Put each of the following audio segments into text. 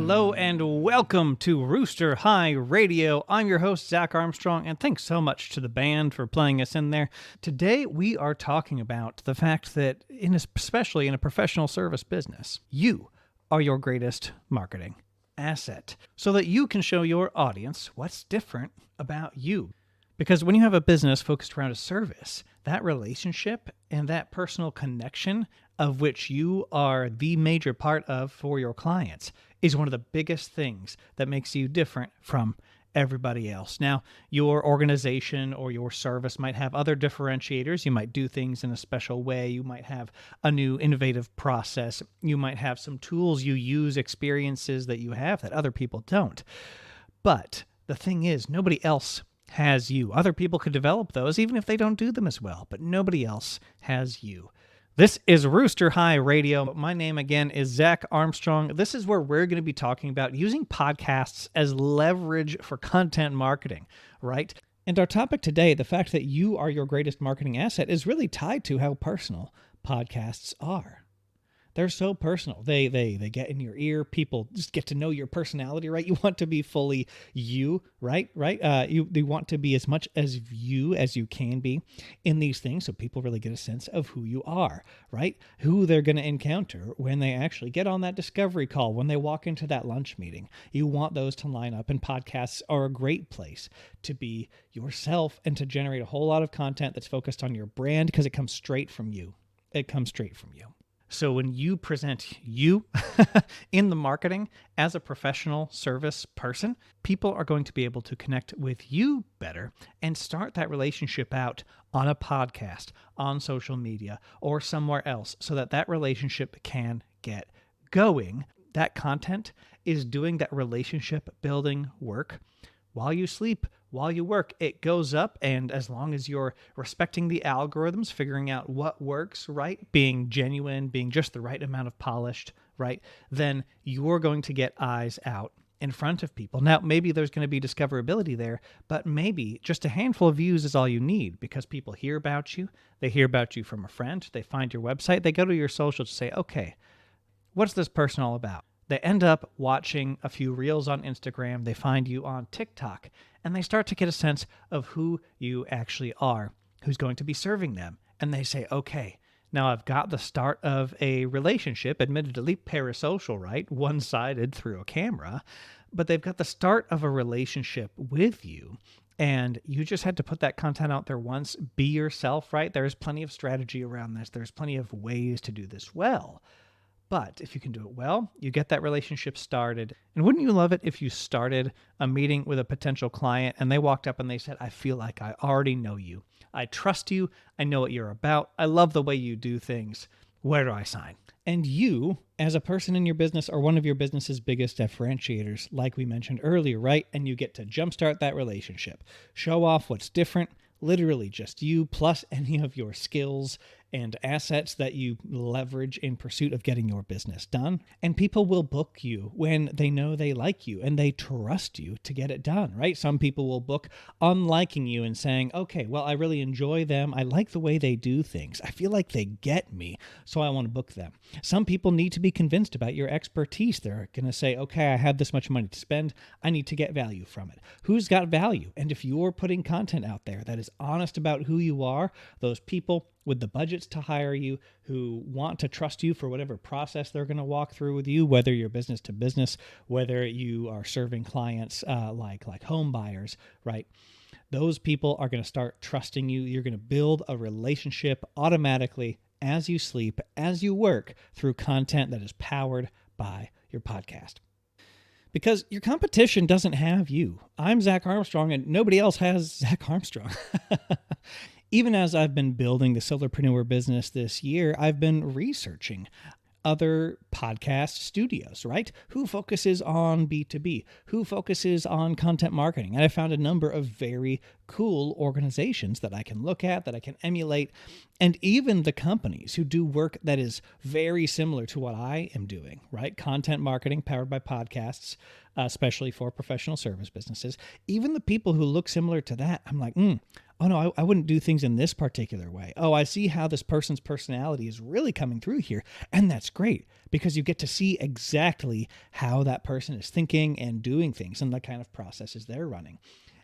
Hello and welcome to Rooster High Radio. I'm your host, Zach Armstrong, and thanks so much to the band for playing us in there. Today, we are talking about the fact that, especially in a professional service business, you are your greatest marketing asset so that you can show your audience what's different about you. Because when you have a business focused around a service, that relationship and that personal connection of which you are the major part of for your clients is one of the biggest things that makes you different from everybody else. Now, your organization or your service might have other differentiators. You might do things in a special way. You might have a new innovative process. You might have some tools you use, experiences that you have that other people don't. But the thing is, nobody else has you. Other people could develop those even if they don't do them as well, but nobody else has you. This is Rooster High Radio. My name again is Zach Armstrong. This is where we're going to be talking about using podcasts as leverage for content marketing, right? And our topic today, the fact that you are your greatest marketing asset, is really tied to how personal podcasts are. They're so personal. They get in your ear. People just get to know your personality, right? You want to be fully you, right? You want to be as much as you can be in these things, so people really get a sense of who you are, right? Who they're going to encounter when they actually get on that discovery call, when they walk into that lunch meeting. You want those to line up, and podcasts are a great place to be yourself and to generate a whole lot of content that's focused on your brand because it comes straight from you. It comes straight from you. So when you present you in the marketing as a professional service person, people are going to be able to connect with you better and start that relationship out on a podcast, on social media, or somewhere else so that that relationship can get going. That content is doing that relationship building work while you sleep, while you work. It goes up, and as long as you're respecting the algorithms, figuring out what works, right, being genuine, being just the right amount of polished, right, then you're going to get eyes out in front of people. Now, maybe there's going to be discoverability there, but maybe just a handful of views is all you need because people hear about you. They hear about you from a friend. They find your website. They go to your social to say, okay, what's this person all about? They end up watching a few reels on Instagram. They find you on TikTok, and they start to get a sense of who you actually are, who's going to be serving them. And they say, okay, now I've got the start of a relationship, admittedly parasocial, right? One-sided through a camera, but they've got the start of a relationship with you. And you just had to put that content out there once. Be yourself, right? There's plenty of strategy around this. There's plenty of ways to do this well. But if you can do it well, you get that relationship started. And wouldn't you love it if you started a meeting with a potential client and they walked up and they said, I feel like I already know you. I trust you. I know what you're about. I love the way you do things. Where do I sign? And you, as a person in your business, are one of your business's biggest differentiators, like we mentioned earlier, right? And you get to jumpstart that relationship. Show off what's different. Literally just you plus any of your skills and assets that you leverage in pursuit of getting your business done. And people will book you when they know they like you and they trust you to get it done, right? Some people will book unliking you and saying, okay, well, I really enjoy them. I like the way they do things. I feel like they get me, so I want to book them. Some people need to be convinced about your expertise. They're going to say, okay, I have this much money to spend. I need to get value from it. Who's got value? And if you're putting content out there that is honest about who you are, those people with the budgets to hire you, who want to trust you for whatever process they're going to walk through with you, whether you're business to business, whether you are serving clients like home buyers, right? Those people are going to start trusting you. You're going to build a relationship automatically as you sleep, as you work, through content that is powered by your podcast. Because your competition doesn't have you. I'm Zach Armstrong, and nobody else has Zach Armstrong. Even as I've been building the solopreneur business this year, I've been researching other podcast studios, right? Who focuses on B2B? Who focuses on content marketing? And I found a number of very cool organizations that I can look at, that I can emulate, and even the companies who do work that is very similar to what I am doing, right? Content marketing powered by podcasts, especially for professional service businesses. Even the people who look similar to that, I'm like, oh no, I wouldn't do things in this particular way. Oh, I see how this person's personality is really coming through here. And that's great because you get to see exactly how that person is thinking and doing things and the kind of processes they're running.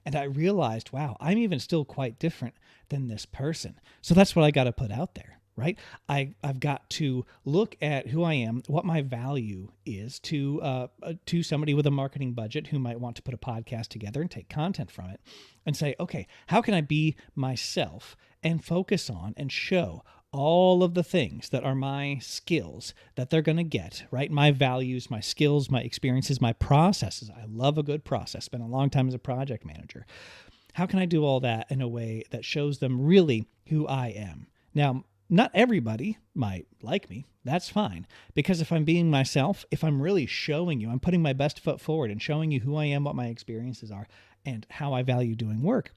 And I realized, wow, I'm even still quite different than this person. So that's what I got to put out there, right? I've got to look at who I am, what my value is to somebody with a marketing budget who might want to put a podcast together and take content from it and say, okay, how can I be myself and focus on and show all of the things that are my skills that they're going to get, right? My values, my skills, my experiences, my processes. I love a good process. Spent a long time as a project manager. How can I do all that in a way that shows them really who I am? Now, not everybody might like me. That's fine. Because if I'm being myself, if I'm really showing you, I'm putting my best foot forward and showing you who I am, what my experiences are, and how I value doing work,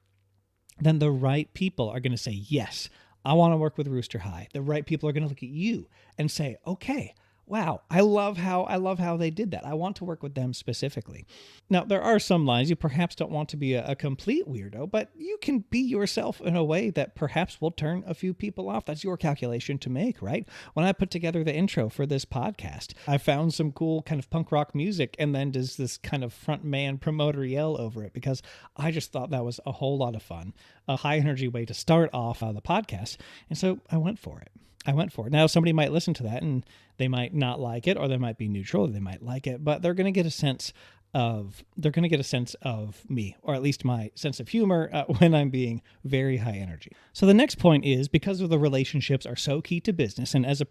then the right people are going to say, yes, I want to work with Rooster High. The right people are going to look at you and say, okay, wow, I love how they did that. I want to work with them specifically. Now, there are some lines you perhaps don't want to be a complete weirdo, but you can be yourself in a way that perhaps will turn a few people off. That's your calculation to make, right? When I put together the intro for this podcast, I found some cool kind of punk rock music and then does this kind of front man promoter yell over it because I just thought that was a whole lot of fun, a high energy way to start off the podcast. And so I went for it. Now, somebody might listen to that and they might not like it, or they might be neutral, or they might like it, but they're going to get a sense of me, or at least my sense of humor when I'm being very high energy. So the next point is, because of the relationships are so key to business, and as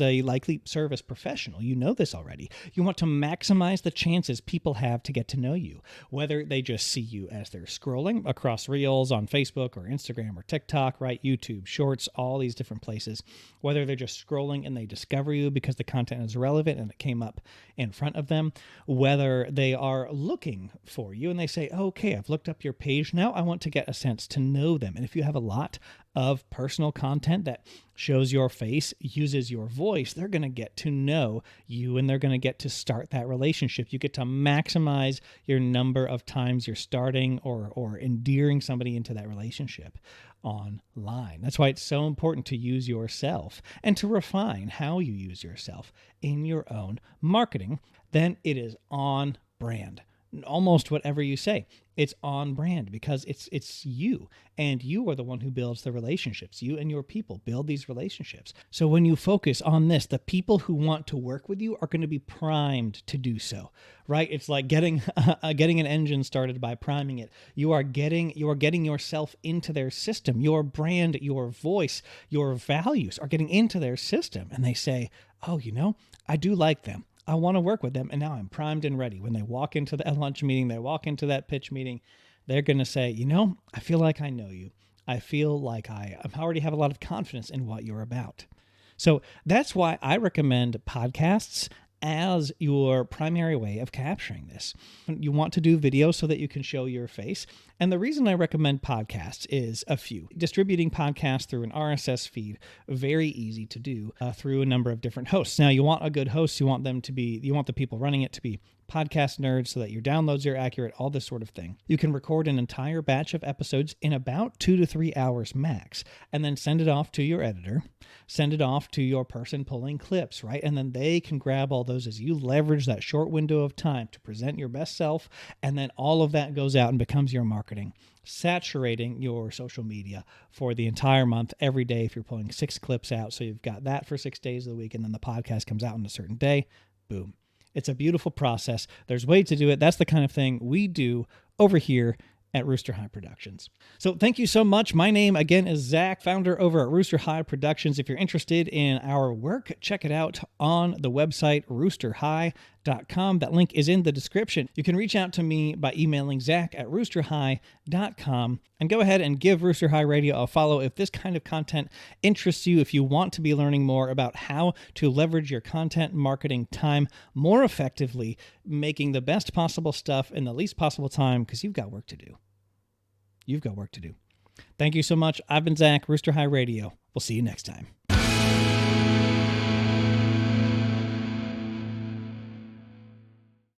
a likely service professional, you know this already, you want to maximize the chances people have to get to know you, whether they just see you as they're scrolling across reels on Facebook or Instagram or TikTok, right? YouTube, Shorts, all these different places, whether they're just scrolling and they discover you because the content is relevant and it came up in front of them, whether they are looking for you and they say, okay, I've looked up your page. Now I want to get a sense to know them. And if you have a lot of personal content that shows your face, uses your voice, they're going to get to know you and they're going to get to start that relationship. You get to maximize your number of times you're starting or endearing somebody into that relationship online. That's why it's so important to use yourself and to refine how you use yourself in your own marketing. Then it is on brand. Almost whatever you say, it's on brand because it's you, and you are the one who builds the relationships. You and your people build these relationships. So when you focus on this, the people who want to work with you are going to be primed to do so, right? It's like getting an engine started by priming it. You are getting yourself into their system. Your brand, your voice, your values are getting into their system, and they say, oh, I do like them. I want to work with them, and now I'm primed and ready. When they walk into the lunch meeting, they walk into that pitch meeting, they're going to say, I feel like I know you. I feel like I already have a lot of confidence in what you're about. So that's why I recommend podcasts as your primary way of capturing this. You want to do video so that you can show your face. And the reason I recommend podcasts is a few. Distributing podcasts through an RSS feed, very easy to do through a number of different hosts. Now, you want a good host. You want the people running it to be podcast nerds so that your downloads are accurate, all this sort of thing. You can record an entire batch of episodes in about 2 to 3 hours max, and then send it off to your editor, send it off to your person pulling clips, right? And then they can grab all those as you leverage that short window of time to present your best self, and then all of that goes out and becomes your marketing, saturating your social media for the entire month, every day if you're pulling 6 clips out. So you've got that for 6 days of the week, and then the podcast comes out on a certain day. Boom. It's a beautiful process. There's ways to do it. That's the kind of thing we do over here at Rooster High Productions. So thank you so much. My name, again, is Zach, founder over at Rooster High Productions. If you're interested in our work, check it out on the website, roosterhigh.com. That link is in the description. You can reach out to me by emailing zach@roosterhigh.com, and go ahead and give Rooster High Radio a follow if this kind of content interests you, if you want to be learning more about how to leverage your content marketing time more effectively, making the best possible stuff in the least possible time, because you've got work to do. You've got work to do. Thank you so much. I've been Zach, Rooster High Radio. We'll see you next time.